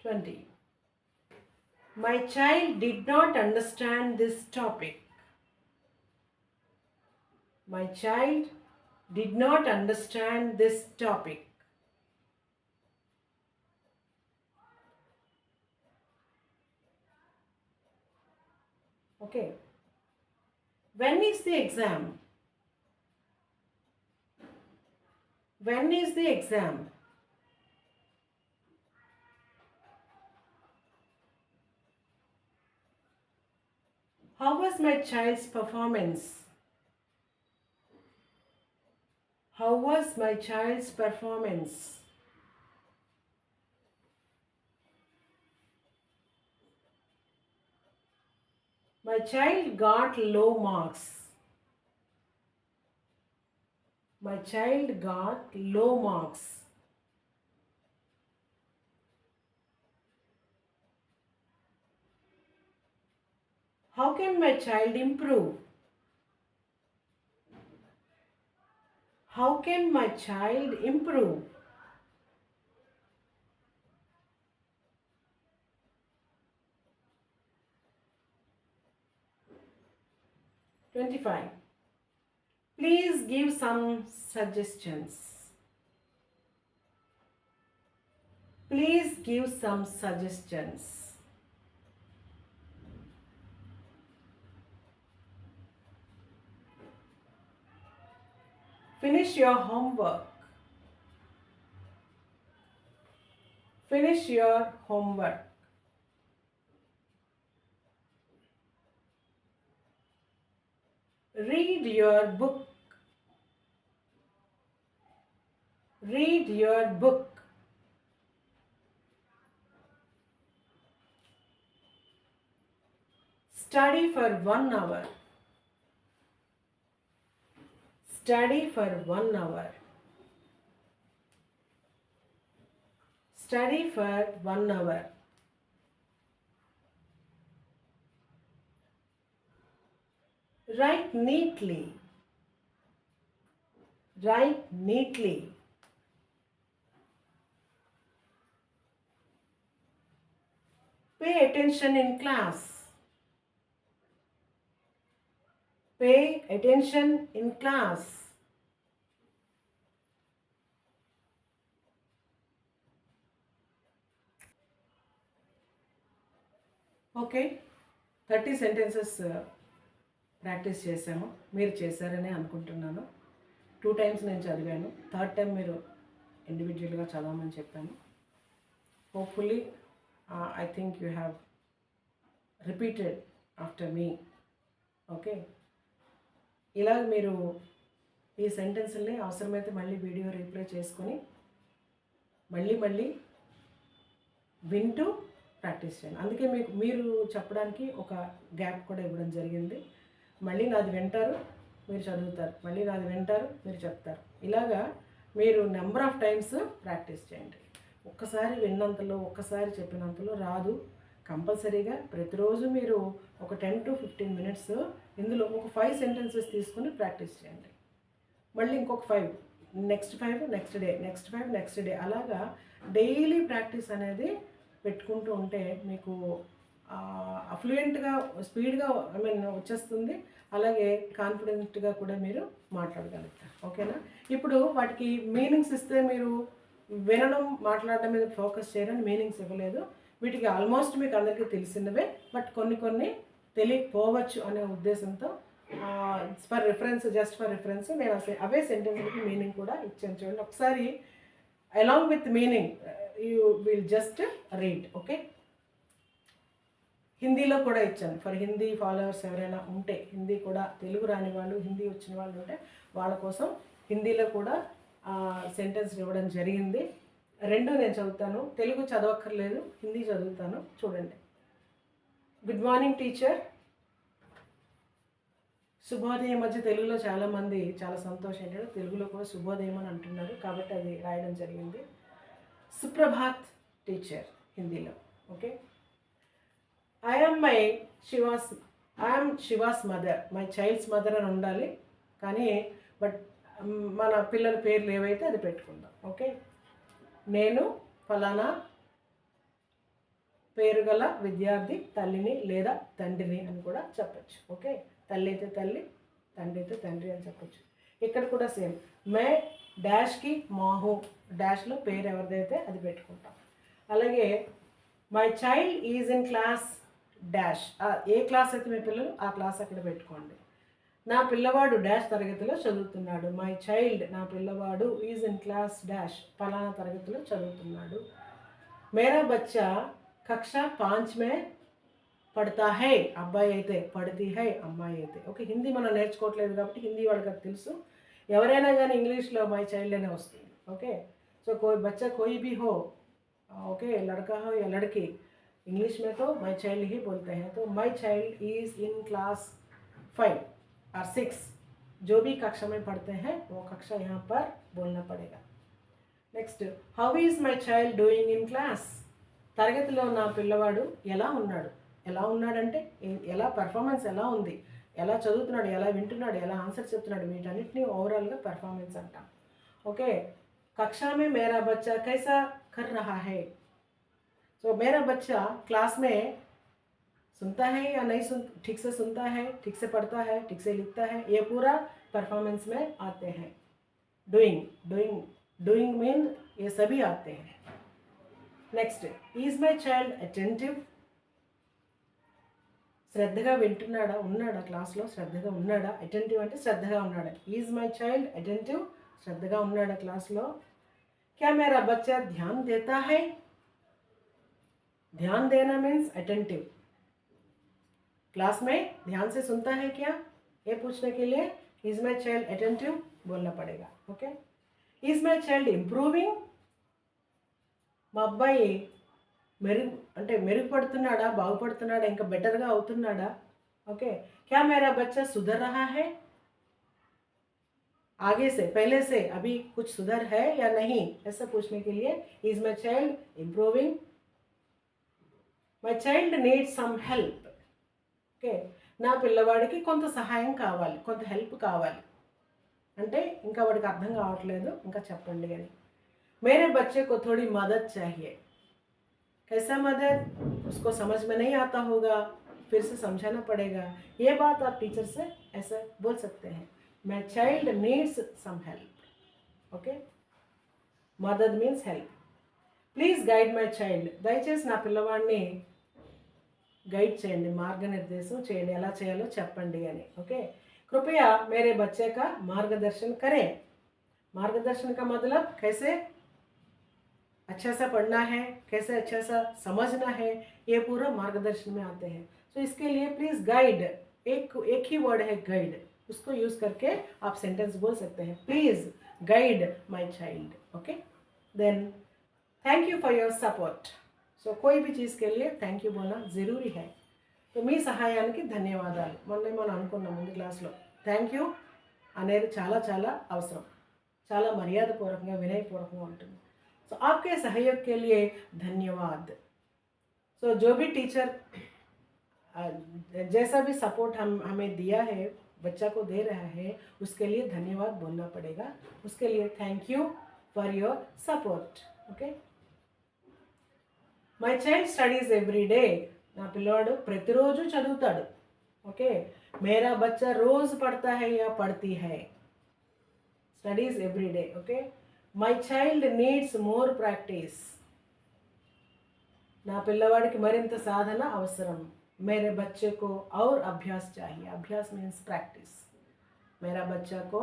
20. My child did not understand this topic. My child did not understand this topic. Okay. When is the exam? When is the exam? How was my child's performance? How was my child's performance? My child got low marks. My child got low marks. How can my child improve? How can my child improve? $25. Please give some suggestions. Please give some suggestions. Finish your homework. Finish your homework. Read your book. Read your book. Study for 1 hour. Study for 1 hour. Study for 1 hour. Write neatly. Write neatly. Pay attention in class. Pay attention in class. Okay 30 sentences practice చేసాము. మీరు చేశారని అనుకుంటున్నాను. 2 times నేను చదివాను. Third time మీరు ఇండివిజువల్గా చదవమని చెప్పాను. Hopefully I think you have repeated after me. Okay, ఇలా మీరు ఈ సెంటెన్స్ని అవసరమైతే మళ్ళీ వీడియో రీప్లే చేసుకొని మళ్ళీ వింటూ ప్రాక్టీస్ చేయండి. అందుకే మీరు చెప్పడానికి ఒక గ్యాప్ కూడా ఇవ్వడం జరిగింది. మళ్ళీ నాది వింటారు, మీరు చదువుతారు, మళ్ళీ నాది వింటారు, మీరు చెప్తారు. ఇలాగా మీరు నెంబర్ ఆఫ్ టైమ్స్ ప్రాక్టీస్ చేయండి. ఒక్కసారి విన్నంతలో, ఒక్కసారి చెప్పినంతలో రాదు. కంపల్సరీగా ప్రతిరోజు మీరు ఒక 10 to 15 మినిట్స్ ఇందులో ఒక 5 సెంటెన్సెస్ తీసుకుని ప్రాక్టీస్ చేయండి. మళ్ళీ ఇంకొక 5, next 5 next day, next 5 next day, అలాగా డైలీ ప్రాక్టీస్ అనేది పెట్టుకుంటూ ఉంటే మీకు ఫ్లూయెంట్గా, స్పీడ్గా వచ్చేస్తుంది. అలాగే కాన్ఫిడెంట్గా కూడా మీరు మాట్లాడగలుగుతారు. ఓకేనా? ఇప్పుడు వాటికి మీనింగ్స్ ఇస్తే మీరు వినడం, మాట్లాడడం మీద ఫోకస్ చేయడానికి మీనింగ్స్ ఇవ్వలేదు. వీటికి ఆల్మోస్ట్ మీకు అందరికీ తెలిసినవే, బట్ కొన్ని తెలియకపోవచ్చు అనే ఉద్దేశంతో for reference, just for reference నేను అవే సెంటెన్స్కి మీనింగ్ కూడా ఇచ్చాను. చూడండి ఒకసారి. Along with meaning you will just read. Okay, హిందీలో కూడా ఇచ్చాను. ఫర్ హిందీ ఫాలోవర్స్ ఎవరైనా ఉంటే, హిందీ కూడా తెలుగు రాని వాళ్ళు, హిందీ వచ్చిన వాళ్ళు ఉంటే వాళ్ళ కోసం హిందీలో కూడా సెంటెన్స్ ఇవ్వడం జరిగింది. 2 నేను చదువుతాను. తెలుగు చదవక్కర్లేదు, హిందీ చదువుతాను. చూడండి. Good morning teacher. శుభోదయం మధ్య తెలుగులో చాలామంది చాలా సంతోషం ఏంటంటే తెలుగులో కూడా శుభోదయం అని అంటున్నారు, కాబట్టి అది రాయడం జరిగింది. సుప్రభాత్ టీచర్ హిందీలో. Okay, I am Shiva's mother. My child's mother అని ఉండాలి, కానీ బట్ మన పిల్లల పేర్లు ఏవైతే అది పెట్టుకుందాం. ఓకే, నేను ఫలానా పేరు గల విద్యార్థి తల్లిని లేదా తండ్రిని అని కూడా చెప్పచ్చు. ఓకే, తల్లి అయితే తల్లి, తండ్రి అయితే తండ్రి అని చెప్పొచ్చు. ఇక్కడ కూడా సేమ్, మే డాష్కి మాహు, డాష్లో పేరు ఎవరిదైతే అది పెట్టుకుంటాం. అలాగే my child is in class dash, A class అయితే మీ పిల్లలు ఆ క్లాస్ అక్కడ పెట్టుకోండి. నా పిల్లవాడు డాష్ తరగతిలో చదువుతున్నాడు. మై చైల్డ్, నా పిల్లవాడు, ఈజ్ ఇన్ క్లాస్ డాష్, ఫలానా తరగతిలో చదువుతున్నాడు. మేరా బచ్చా కక్ష 5 మే పడతా హై, అబ్బాయి అయితే, పడితే హై అమ్మాయి అయితే. ఓకే, హిందీ మనం నేర్చుకోవట్లేదు కాబట్టి హిందీ వాళ్ళకి అది తెలుసు. ఎవరైనా కానీ ఇంగ్లీష్లో మై చైల్డ్ అనే వస్తుంది. ఓకే, సో బచ్చా కోయి భీ హో, ओके लड़का हो या लड़की, इंग्लिश में तो माई चाइल्ड ही बोलते हैं. तो my child is in class 5 और 6, जो भी कक्षा में पढ़ते हैं वो कक्षा यहाँ पर बोलना पड़ेगा. Next, how is my child doing in class, తరగతిలో నా పిల్లవాడు ఎలా ఉన్నాడంటే ఎలా పర్ఫార్మెన్స్ ఎలా ఉంది, ఎలా చదువుతున్నాడు, ఎలా వింటున్నాడు, ఎలా ఆన్సర్ చెప్తున్నాడు, వీటన్నిటిని ఓవరాల్గా పర్ఫార్మెన్స్ అంటాం. ఓకే, कक्षा में मेरा बच्चा कैसा कर रहा है. तो मेरा बच्चा क्लास में सुनता है या नहीं ठीक से सुनता है, ठीक से पढ़ता है, ठीक से लिखता है, ये पूरा परफॉर्मेंस में आते हैं. डूइंग मीन ये सभी आते हैं. Next, is my child attentive, శ్రద్ధగా వింటున్నాడా, ఉన్నాడా క్లాస్లో, శ్రద్ధగా ఉన్నాడా. అటెంటివ్ అంటే శ్రద్ధగా ఉన్నాడా. ఈజ్ మై చైల్డ్ అటెంటివ్, శ్రద్ధగా ఉన్నాడా క్లాస్లో. क्या मेरा बच्चा ध्यान देता है, ध्यान देना मीन्स अटेंटिव. क्लास में ध्यान से सुनता है क्या, ये पूछने के लिए इज माई चाइल्ड अटेंटिव बोलना पड़ेगा. Okay, is my child improving, మా అబ్బాయి మెరుగుపడుతున్నాడా, బాగుపడుతున్నాడా, ఇంకా బెటర్గా అవుతున్నాడా. ఓకే, क्या मेरा बच्चा सुधर रहा है, आगे से पहले से अभी कुछ सुधर है या नहीं, ऐसा पूछने के लिए is my child improving. My child needs some help. Okay, నా పిల్లవాడికి కొంత సహాయం కావాలి, కొంత హెల్ప్ కావాలి అంటే ఇంకా వాడికి అర్థం కావట్లేదు, ఇంకా చెప్పండి అని. मेरे बच्चे को थोड़ी मदद चाहिए, कैसा मदद, उसको समझ में नहीं आता होगा, फिर से समझाना पड़ेगा. ये बात आप टीचर से ऐसा बोल सकते हैं, my child needs some help. Okay, Madad means help. Please guide my child, దయచేసి నా పిల్లవాడిని గైడ్ చేయండి, మార్గనిర్దేశం చేయండి, ఎలా చేయాలో చెప్పండి అని. ఓకే, कृपया मेरे बच्चे का मार्गदर्शन करें. मार्गदर्शन का मतलब कैसे अच्छा सा पढ़ना है, कैसे अच्छा सा समझना है, ये पूरा मार्गदर्शन में आते हैं. तो इसके लिए प्लीज़ गाइड, एक ही वर्ड है गाइड, उसको यूज़ करके आप सेंटेंस बोल सकते हैं, please guide my child. Okay, then thank you for your support. So कोई भी चीज़ के लिए थैंक यू बोलना ज़रूरी है. तो మీ సహాయానికి ధన్యవాదాలు. మనం అనుకున్నాం ముందు క్లాస్లో థ్యాంక్ యూ అనేది చాలా చాలా అవసరం, చాలా మర్యాదపూర్వకంగా వినయపూర్వకంగా ఉంటుంది. సో आपके सहयोग के लिए धन्यवाद. सो जो भी टीचर जैसा भी सपोर्ट हमें दिया है, बच्चा को दे रहा है, उसके लिए धन्यवाद बोलना पड़ेगा. उसके लिए thank you for your support. Okay, my child studies every day, నా పిల్లవాడు ప్రతిరోజు చదువుతాడు. ఓకే, మేరా బచ్చా రోజ్ పడతా హై యా పడతీ హై, studies every day. Okay, my child needs more practice, నా పిల్లవాడికి మరింత సాధన అవసరం. मेरे बच्चे को और अभ्यास चाहिए, अभ्यास मीन्स प्रैक्टिस. मेरा बच्चा को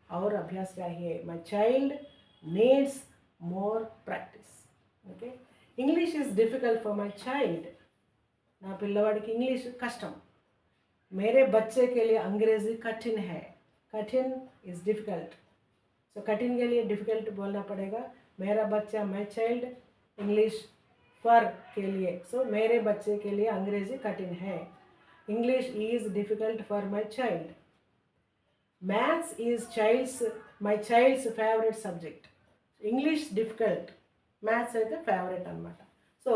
और अभ्यास चाहिए. My child needs more practice. Okay, English is difficult for my child, ना पिल्लवाड़ी की इंग्लिश कष्टम. मेरे बच्चे के लिए अंग्रेज़ी कठिन है, कठिन इज़ डिफ़िकल्ट. सो कठिन के लिए डिफ़िकल्ट बोलना पड़ेगा. मेरा बच्चा माई चाइल्ड इंग्लिश फर के लिए, सो मेरे बच्चे के लिए अंग्रेज़ी कठिन है. English is difficult for my child. Maths is my child's favourite subject. English difficult, maths అయితే ఫేవరెట్ అనమాట. సో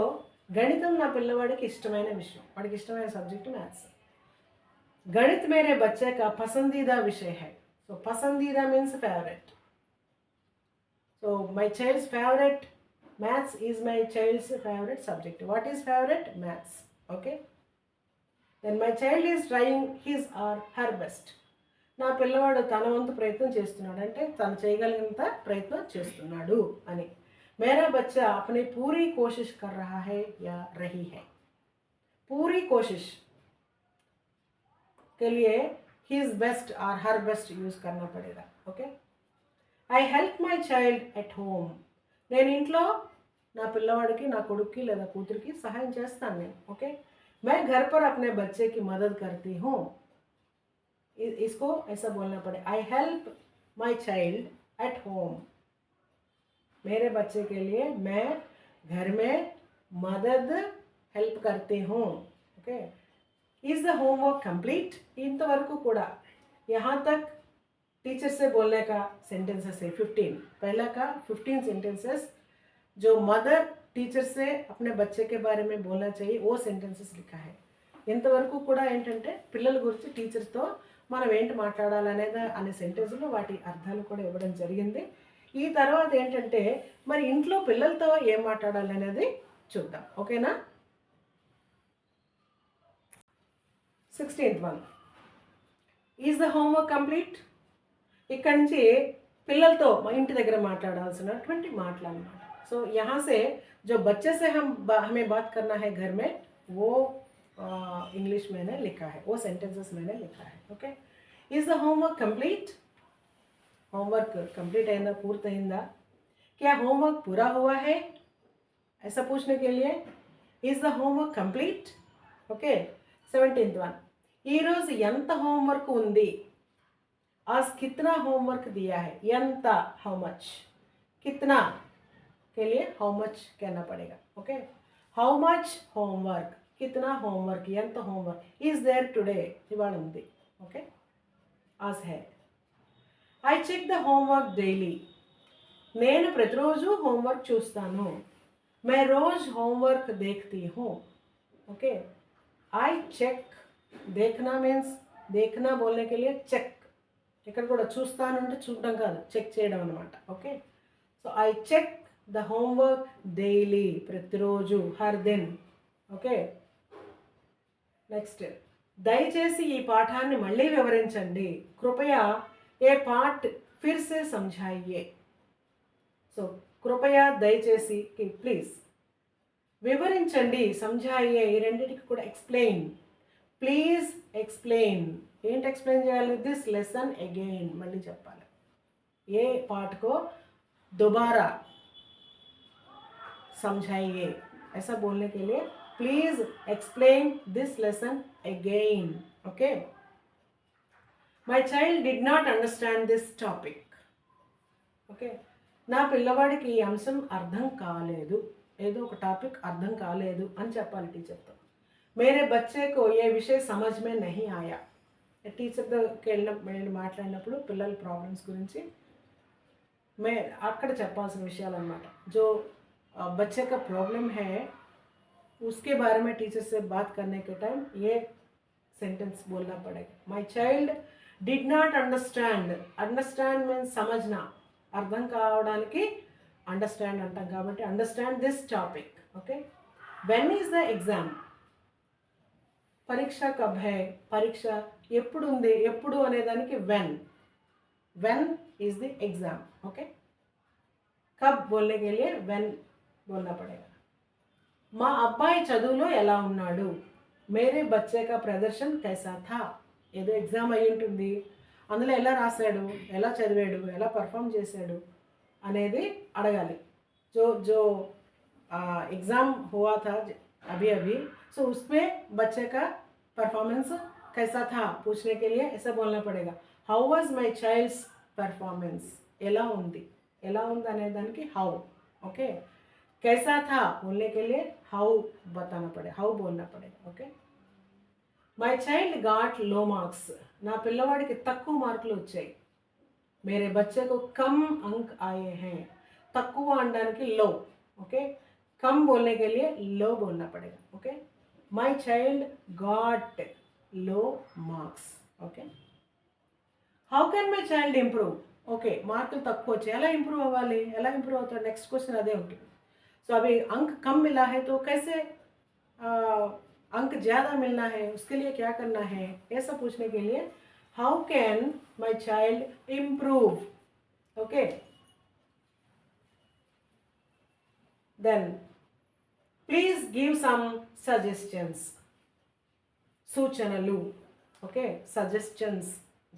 గణితం నా పిల్లవాడికి ఇష్టమైన విషయం, వాడికి ఇష్టమైన సబ్జెక్ట్ మ్యాథ్స్. गणित मेरे बच्चे का पसंदीदा विषय है. सो पसंदीदा means favourite. So my child's favourite maths is my child's favorite subject. What is favorite? Maths. Okay, then my child is trying his or her best. నా పిల్లవాడు తన వంతు ప్రయత్నం చేస్తున్నాడు అంటే తను చేయగలిగినంత ప్రయత్నం చేస్తున్నాడు అని. మేరా బచ్చా అప్నీ పూరీ కోషిష్ కర్ రహా హై యా రహీ హై. పూరీ కోషిష్ के लिए his best or her best use करना पड़ेगा. Okay. I help my child at home. నేను ఇంట్లో నా పిల్లవాడికి నా కొడుక్కి లేదా కూతురికి సహాయం చేస్తాను నేను. ఓకే. मैं घर पर अपने बच्चे की मदद करती हूँ. इसको ऐसा बोलना पड़े. I help my child at home. मेरे बच्चे के लिए मैं घर में मदद हेल्प करती हूँ. Okay. Is the homework complete. इंतवరకు కూడా यहाँ तक टीचर से बोलने का सेंटेंसेस है 15. पहला का 15 सेंटेंसेस जो मदर टीचर से अपने बच्चे के बारे में बोलना चाहिए वो सेंटेंसेस लिखा है. ఇంతవరకు కూడా ఏంటంటే పిల్లల గురించి టీచర్స్తో మనం ఏంటి మాట్లాడాలనేది అనే సెంటెన్స్లో వాటి అర్థాలు కూడా ఇవ్వడం జరిగింది. ఈ తర్వాత ఏంటంటే మరి ఇంట్లో పిల్లలతో ఏం మాట్లాడాలనేది చూద్దాం. ఓకేనా. 16th one. Is the homework complete. ఇక్కడి నుంచి పిల్లలతో మా ఇంటి దగ్గర మాట్లాడాల్సినటువంటి మాటలు అన్నమాట. సో यहाँ से जो बच्चे से हमें बात करना है घर में वो इंग्लिश मैंने लिखा है, वो सेंटेंसेस मैंने लिखा है. Okay. Is the homework complete. Homework complete अయిందా, పూర్తయిందా. क्या होमवर्क पूरा हुआ है ऐसा पूछने के लिए is the homework complete. Okay. 17th one. ఈరోజు ఎంత హోంవర్క్ ఉంది. आज कितना होमवर्क दिया है. यंता हाउ मच. कितना के लिए हाउ मच कहना पड़ेगा. ओके. How much homework. कितना होमवर्क. यंता होमवर्क. Is there today. इवाल उंदी. ओके. आज है. I check the homework daily. నేను ప్రతిరోజు హోంవర్క్ చూస్తాను. मैं रोज होमवर्क देखती हूँ. ओके. I check. देखना मीन्स देखना बोलने के लिए चेक. ఇక్కడ కూడా చూస్తాను అంటే చూడడం కాదు, చెక్ చేయడం అనమాట. Okay. So I check the homework daily. ప్రతిరోజు. హర్ దిన్. ఓకే. నెక్స్ట్. దయచేసి ఈ పాఠాన్ని మళ్ళీ వివరించండి. కృపయా ఏ పాఠ్ ఫిర్ సే సమझाइए. సో కృపయా దయచేసి ప్లీజ్ వివరించండి. సమझाइए ఈ రెండింటికి కూడా ఎక్స్ప్లెయిన్. Please explain. ఏంటి ఎక్స్ప్లెయిన్ చేయాలి. దిస్ లెసన్ అగైన్ మళ్ళీ చెప్పాలి. ఏ పాఠకో दोबारा समझाइए ऐसा बोलने के लिए please explain this lesson again. Okay. My child did not understand this topic. Okay. నా పిల్లవాడికి ఈ అంశం అర్థం కాలేదు. ఏదో ఒక టాపిక్ అర్థం కాలేదు అని చెప్పాలి టీచర్తో. మేరే బచ్చేకు ఏ విషయ సమజ్ మే నహీ ఆయా. టీచర్తో వెళ్ళిన మాట్లాడినప్పుడు పిల్లల ప్రాబ్లమ్స్ గురించి అక్కడ చెప్పాల్సిన విషయాలు అన్నమాట. जो बच्चे का प्रॉब्लम है उसके बारे में टीचर से बात करने के टाइम ये सेंटेंस बोलना पड़ेगा. My child did not understand. Understand means समझना. అర్థం కావడానికి అండర్స్టాండ్ అంటాం కాబట్టి understand this topic. Okay. When is the exam. పరీక్ష కబ్ హై. పరీక్ష ఎప్పుడు ఉంది. ఎప్పుడు అనేదానికి when. When is the exam. Okay. कब बोलने के लिए when बोलना पड़ेगा. మా అబ్బాయి చదువులో ఎలా ఉన్నాడు. మేరే బచ్చే కా ప్రదర్శన్ కైసా థా. ఏదో ఎగ్జామ్ అయి ఉంటుంది, అందులో ఎలా రాశాడు, ఎలా చదివాడు, ఎలా పర్ఫామ్ చేశాడు అనేది అడగాలి. जो जो एग्ज़ाम हुआ था अभी अभी सो उसमें बच्चे का परफॉर्मेंस कैसा था पूछने के लिए ऐसा बोलना पड़ेगा. How was my child's performance. ఎలా ఉంది. ఎలా ఉంది అనే దానికి హౌ. ओके. कैसा था बोलने के लिए हाउ बताना पड़ेगा. हाउ बोलना पड़ेगा. ओके. మై చైల్డ్ గాట్ లో మార్క్స్. నా పిల్లవాడికి తక్కువ మార్కులు వచ్చాయి. మేరే బచ్చేకు కమ్ అంక్ ఆయే హై. తక్కువ అనడానికి లో. ఓకే. కమ్ बोलने के लिए लो बोलना पड़ेगा. ओके. మై చైల్డ్ గాట్ లో marks. Okay. How can my child improve. Okay. మార్కులు తక్కువ వచ్చాయి, ఎలా ఇంప్రూవ్ అవ్వాలి, ఎలా ఇంప్రూవ్ అవుతాడు. నెక్స్ట్ క్వశ్చన్ అదే ఉంటుంది. సో अभी अंक कम मिला है तो कैसे अंक ज़्यादा मिलना है, उसके लिए क्या करना है ऐसा पूछने के लिए how can my child improve? Okay, then please give some suggestions. సూచనలు. ఓకే, సజెషన్స్,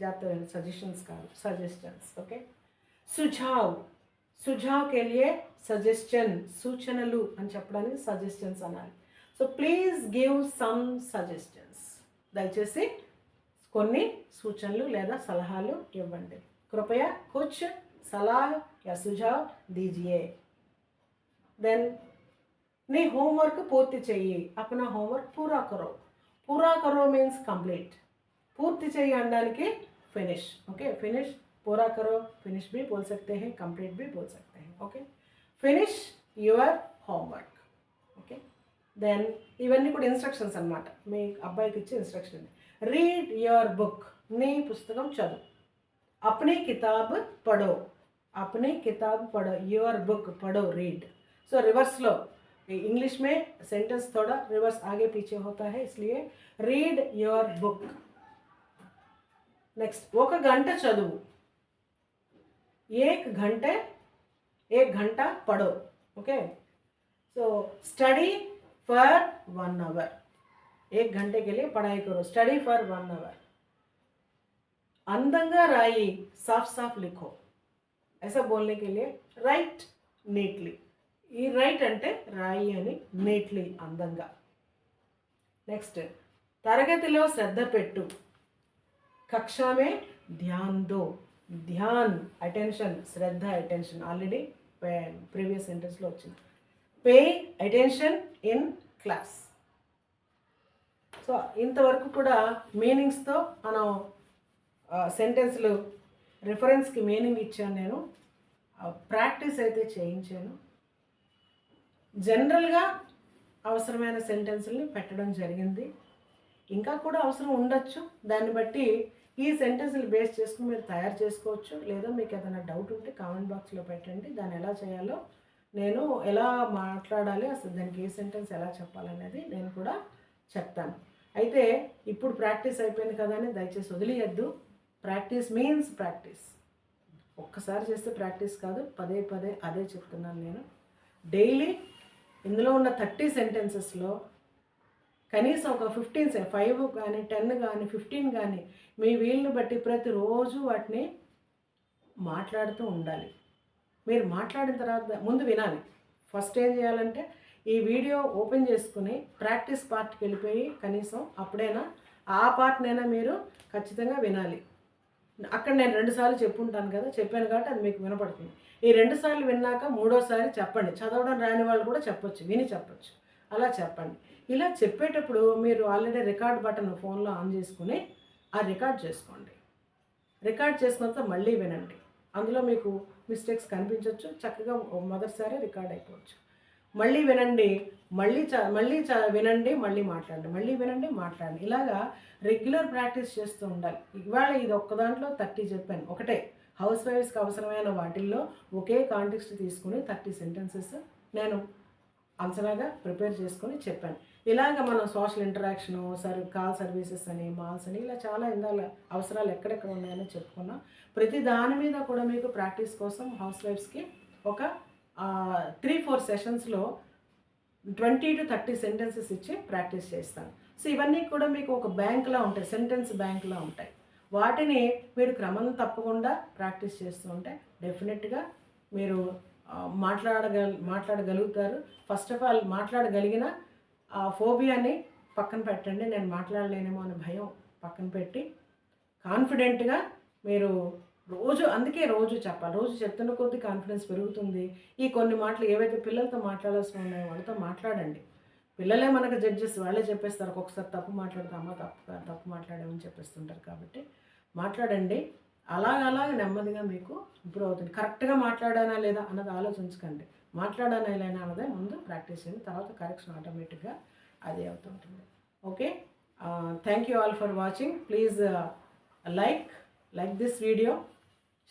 జాగ్రత్త, సజెషన్స్ కాదు, సజెషన్స్. ఓకే, సుఝావ్, సుఝావ్ కే లియే సజెషన్, సూచనలు అని చెప్పడానికి సజెషన్స్ అనాలి. So please give some suggestions, దయచేసి కొన్ని సూచనలు లేదా సలహాలు ఇవ్వండి. కృపయా కుచ్ సలాహ్ యా సుఝావ్ దీజియే. దెన్ నీ హోంవర్క్ పూర్తి చెయ్యి, అపనా హోంవర్క్ పూరా కరో. పూరా కరో మీన్స్ కంప్లీట్, పూర్తి చెయ్యి అనడానికి ఫినిష్. ఓకే, ఫినిష్, పూరా కరో, ఫినిష్ भी बोल सकते हैं, कंप्लीट भी बोल सकते हैं. Okay, finish your homework. Okay, then ఇవన్నీ కూడా ఇన్స్ట్రక్షన్స్ అనమాట, మీ అబ్బాయికి ఇచ్చే ఇన్స్ట్రక్షన్. రీడ్ యువర్ బుక్, నీ పుస్తకం చదువు. अपनी किताब पढ़ो, अपनी किताब पढ़ो, योर बुक पढ़ो, रीड. सो रिवर्स लो, इंग्लिश में सेंटेंस थोड़ा रिवर्स आगे पीछे होता है, इसलिए रीड योर बुक. नेक्स्ट, ఒక గంట చదువు. एक घंटा पढ़ो. Okay, so study for 1 hour, 1 घंटे के लिए पढ़ाई करो, स्टडी फॉर 1 आवर. अंदंगा राई, साफ साफ लिखो. ऐसा बोलने के लिए राइट नीटली. ఈ రైట్ అంటే రాయి అని, నీట్లీ అందంగా. నెక్స్ట్, తరగతిలో శ్రద్ధ పెట్టు. కక్షా మే ధ్యాన్ దో, ధ్యాన్ అటెన్షన్, శ్రద్ధ అటెన్షన్, ఆల్రెడీ ప్రీవియస్ సెంటెన్స్లో వచ్చింది. Pay attention in class. So ఇంతవరకు కూడా మీనింగ్స్తో మనం సెంటెన్స్లు రిఫరెన్స్కి మీనింగ్ ఇచ్చాను, నేను ప్రాక్టీస్ అయితే చేయించాను. జనరల్గా అవసరమైన సెంటెన్సుల్ని పెట్టడం జరిగింది, ఇంకా కూడా అవసరం ఉండొచ్చు. దాన్ని బట్టి ఈ సెంటెన్స్ని బేస్ చేసుకుని మీరు తయారు చేసుకోవచ్చు, లేదా మీకు ఏదైనా డౌట్ ఉంటే కామెంట్ బాక్స్లో పెట్టండి. దాన్ని ఎలా చేయాలో, నేను ఎలా మాట్లాడాలి, అసలు దానికి ఏ సెంటెన్స్ ఎలా చెప్పాలనేది నేను కూడా చెప్తాను. అయితే ఇప్పుడు ప్రాక్టీస్ అయిపోయింది కదా అని దయచేసి వదిలేయద్దు. Practice means practice. ఒక్కసారి చేస్తే ప్రాక్టీస్ కాదు, పదే పదే అదే చెప్తున్నాను నేను. డైలీ ఇందులో ఉన్న 30 సెంటెన్సెస్లో కనీసం ఒక 15, 5 కానీ 10 కానీ 15 కానీ మీ వీలుని బట్టి ప్రతిరోజు వాటిని మాట్లాడుతూ ఉండాలి. మీరు మాట్లాడిన తర్వాత ముందు వినాలి. ఫస్ట్ ఏం చేయాలంటే ఈ వీడియో ఓపెన్ చేసుకుని ప్రాక్టీస్ పార్ట్కి వెళ్ళిపోయి కనీసం అప్పుడైనా ఆ పార్ట్నైనా మీరు ఖచ్చితంగా వినాలి. అక్కడ నేను 2 సార్లు చెప్పుంటాను కదా, చెప్పాను కాబట్టి అది మీకు వినపడుతుంది. ఈ 2 సార్లు విన్నాక 3వసారి చెప్పండి. చదవడం రాని వాళ్ళు కూడా చెప్పొచ్చు, విని చెప్పొచ్చు, అలా చెప్పండి. ఇలా చెప్పేటప్పుడు మీరు ఆల్రెడీ రికార్డ్ బటన్ ఫోన్లో ఆన్ చేసుకుని ఆ రికార్డ్ చేసుకోండి. రికార్డ్ చేసుకున్న తర్వాత మళ్ళీ వినండి. అందులో మీకు మిస్టేక్స్ కనిపించవచ్చు, చక్కగా మొదటిసారి రికార్డ్ అయిపోవచ్చు. మళ్ళీ వినండి, వినండి, మళ్ళీ మాట్లాడండి, మళ్ళీ వినండి, మాట్లాడండి. ఇలాగా రెగ్యులర్ ప్రాక్టీస్ చేస్తూ ఉండాలి. ఇవాళ ఇది ఒక్క దాంట్లో 30 చెప్పాను, ఒకటే హౌస్ వైఫ్స్కి అవసరమైన వాటిల్లో ఒకే కాంటెక్స్ట్ తీసుకుని 30 సెంటెన్సెస్ నేను అంచనాగా ప్రిపేర్ చేసుకొని చెప్పాను. ఇలాగ మనం సోషల్ ఇంటరాక్షను, కాల్ సర్వీసెస్ అని, మాల్స్ అని, ఇలా చాలా ఇందాల అవసరాలు ఎక్కడెక్కడ ఉన్నాయని చెప్పుకున్నాం. ప్రతి దాని మీద కూడా మీకు ప్రాక్టీస్ కోసం హౌస్ వైఫ్స్కి ఒక 3-4 సెషన్స్లో 20 to 30 సెంటెన్సెస్ ఇచ్చి ప్రాక్టీస్ చేస్తాను. సో ఇవన్నీ కూడా మీకు ఒక బ్యాంక్లా ఉంటాయి, సెంటెన్స్ బ్యాంక్లా ఉంటాయి. వాటిని మీరు క్రమం తప్పకుండా ప్రాక్టీస్ చేస్తూ ఉంటే డెఫినెట్గా మీరు మాట్లాడగలుగుతారు. ఫస్ట్ ఆఫ్ ఆల్ మాట్లాడగలిగిన ఆ ఫోబియాని పక్కన పెట్టండి. నేను మాట్లాడలేనేమో అనే భయం పక్కన పెట్టి కాన్ఫిడెంట్గా మీరు అందుకే రోజు చెప్పాలి. రోజు చెప్తున్న కొద్దీ కాన్ఫిడెన్స్ పెరుగుతుంది. ఈ కొన్ని మాటలు ఏవైతే పిల్లలతో మాట్లాడాల్సిన ఉన్నాయో వాళ్ళతో మాట్లాడండి. పిల్లలే మనకు జడ్జెస్, వాళ్ళే చెప్పేస్తారు. ఒక్కొక్కసారి తప్పు మాట్లాడితే అమ్మ తప్పు మాట్లాడామని చెప్పేస్తుంటారు. కాబట్టి మాట్లాడండి. అలాగ నెమ్మదిగా మీకు ఇంప్రూవ్ అవుతుంది. కరెక్ట్గా మాట్లాడానా లేదా అన్నది ఆలోచించకండి. మాట్లాడానా లేదా అన్నదే ముందు ప్రాక్టీస్ చేయండి, తర్వాత కరెక్షన్ ఆటోమేటిక్గా అదే అవుతుంటుంది. Okay, thank you all for watching. Please like this video,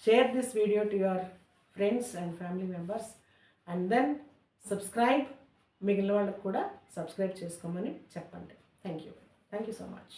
share this video to your friends and family members, and then subscribe. మిగిలిన వాళ్ళకు కూడా సబ్స్క్రైబ్ చేసుకోమని చెప్పండి. Thank you so much.